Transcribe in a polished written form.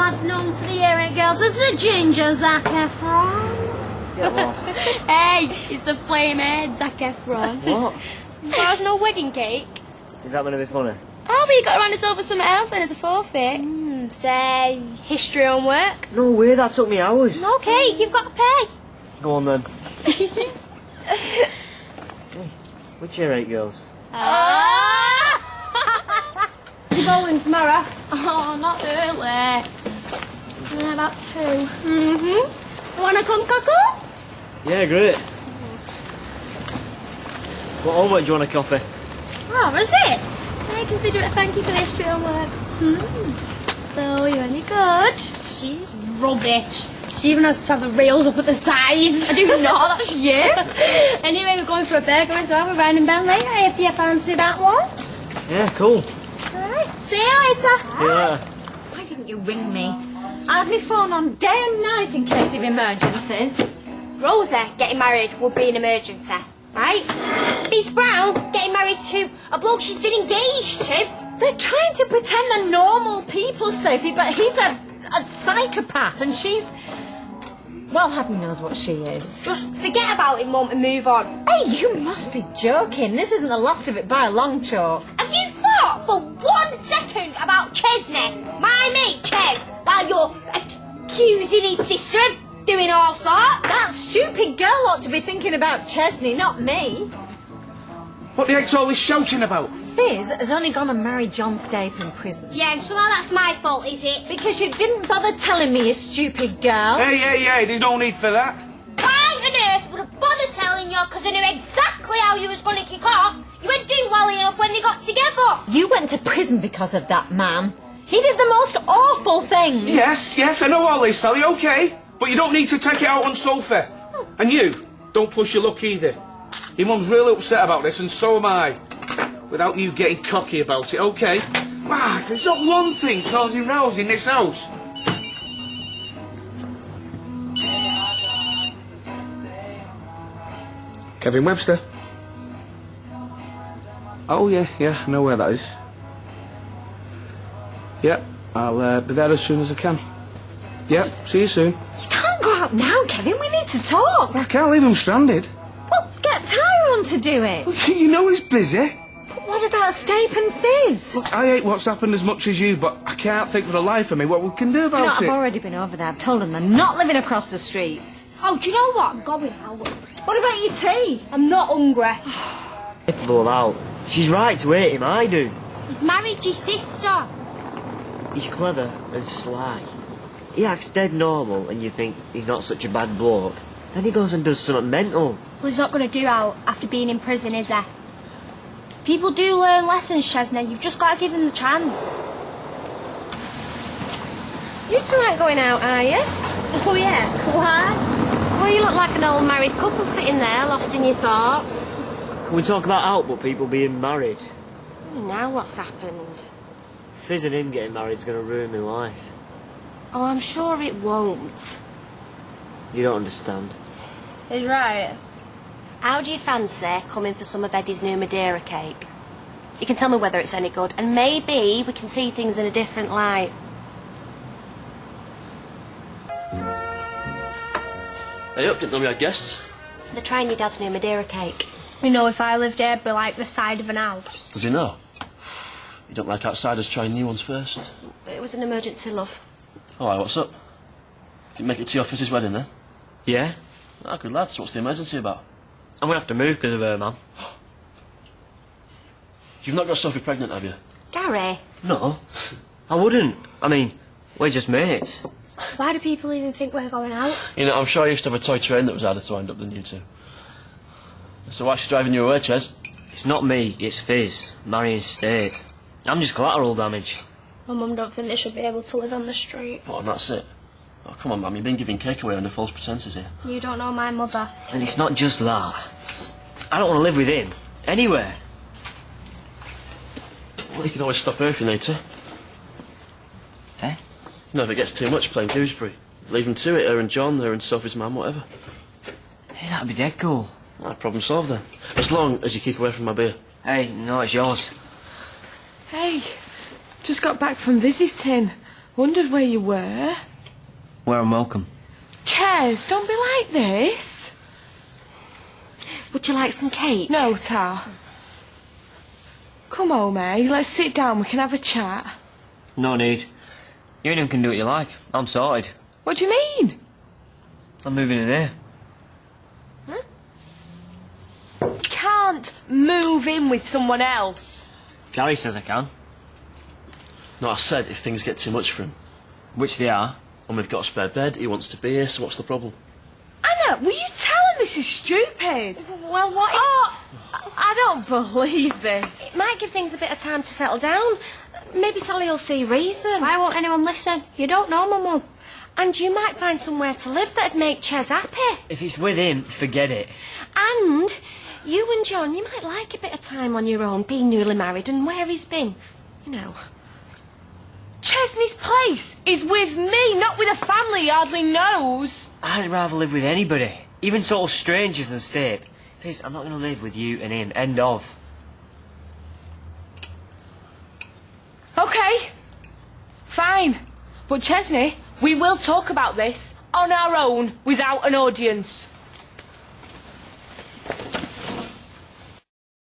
lad known to the Earache Girls as the Ginger Zac Efron. Get lost. Hey, it's the Flamehead Zac Efron. What? There's no wedding cake. Is that going to be funny? Oh, but you got to hand us over something else then as a forfeit. Say, history homework. No way, that took me hours. No cake, you've got to pay. Go on then. Hey, which Earache Girls? How's it going tomorrow? Oh, not early. Yeah, about 2. Mm-hmm. Wanna come, Cockles? Yeah, great. What homework do you want to copy? Oh, is it? I consider it a thank you for the history homework. So, you any good? She's rubbish. She even has to have the rails up at the sides. I do not, that's you. Anyway, we're going for a burger as well. We're riding Ben later if you fancy that one. Yeah, cool. Alright, see you later. See you later. Why didn't you ring me? I had my phone on day and night in case of emergencies. Rosa getting married would be an emergency, right? Miss Brown getting married to a bloke she's been engaged to. They're trying to pretend they're normal people, Sophie, but he's a psychopath and she's... Well, heaven knows what she is. Just forget about it, Mum, and move on. Hey, you must be joking. This isn't the last of it by a long chalk. Have you thought for 1 second about Chesney, my mate Ches, while you're accusing his sister of doing all sorts? That stupid girl ought to be thinking about Chesney, not me. What the heck's all this shouting about? Fizz has only gone and married John Stape in prison. Yeah, so now that's my fault, is it? Because you didn't bother telling me, you stupid girl. Hey, there's no need for that. Why on earth would have bothered telling you? Because I knew exactly how you was going to kick off. You weren't doing well enough when they got together. You went to prison because of that man. He did the most awful things. Yes, I know all this, Sally, okay. But you don't need to take it out on Sophie. And you, don't push your luck either. Your mum's really upset about this, and so am I. Without you getting cocky about it, okay? Ah, there's not one thing causing rows in this house. Kevin Webster. Oh, yeah, I know where that is. Yep, I'll be there as soon as I can. Yep, see you soon. You can't go out now, Kevin. We need to talk. I can't leave him stranded. Well, get Tyrone to do it. You know he's busy. But what about Stape and Fizz? Look, I hate what's happened as much as you, but I can't think for the life of me what we can do Do you know, about I've it. already been over there. I've told them they're not living across the street. Oh, do you know what? I'm going out. What about your tea? I'm not hungry. Capable of out. She's right to hate him, I do. He's married your sister. He's clever and sly. He acts dead normal and you think he's not such a bad bloke. Then he goes and does something mental. Well, he's not going to do out after being in prison, is he? People do learn lessons, Chesney. You've just got to give them the chance. You two aren't going out, are you? Oh, yeah. Why? Well, you look like an old married couple sitting there, lost in your thoughts. Can we talk about out but people being married? Now what's happened? Fizz and him getting married is going to ruin my life. Oh, I'm sure it won't. You don't understand. He's right. How do you fancy coming for some of Eddie's new Madeira cake? You can tell me whether it's any good, and maybe we can see things in a different light. Hey up, didn't know we had guests. They're trying your dad's new Madeira cake. You know, if I lived here, it'd be like the side of an house. Does he know? You don't like outsiders trying new ones first? It was an emergency, love. Oh, aye, what's up? Didn't make it to your Fizz's wedding then? Yeah? Ah, good lads, what's the emergency about? I'm going to have to move because of her, man. You've not got Sophie pregnant, have you? Gary, No, I wouldn't. I mean, we're just mates. Why do people even think we're going out? You know, I'm sure I used to have a toy train that was harder to wind up than you two. So why's she driving you away, Ches? It's not me, it's Fizz, marrying Stape. I'm just collateral damage. My mum don't think they should be able to live on the street. Oh, and that's it. Oh, come on, Mum, you've been giving cake away under false pretences here. You don't know my mother. And it's not just that. I don't want to live with him. Anywhere. Well, you can always stop her if you need to. Eh? You know, if it gets too much playing gooseberry. Leave them to it, her and John, her and Sophie's mum, whatever. Hey, that'd be dead cool. Ah, problem solved then. As long as you keep away from my beer. Hey, no, it's yours. Hey, just got back from visiting. Wondered where you were. Where I'm welcome. Ches, don't be like this. Would you like some cake? No, Tar. Come home, eh? Let's sit down, we can have a chat. No need. You and him can do what you like. I'm sorted. What do you mean? I'm moving in here. You can't move in with someone else. Gary says I can. No, I said if things get too much for him. Which they are. And we've got a spare bed, he wants to be here, so what's the problem? Anna, will you tell him this is stupid? Well, what if... Oh, I don't believe this. It might give things a bit of time to settle down. Maybe Sally will see reason. Why won't anyone listen? You don't know my mum. And you might find somewhere to live that'd make Ches happy. If it's with him, forget it. And you and John, you might like a bit of time on your own, being newly married and where he's been. You know. Chesney's place is with me, not with a family he hardly knows. I'd rather live with anybody. Even total strangers than Stape. Please, I'm not going to live with you and him. End of. Okay. Fine. But Chesney, we will talk about this on our own without an audience.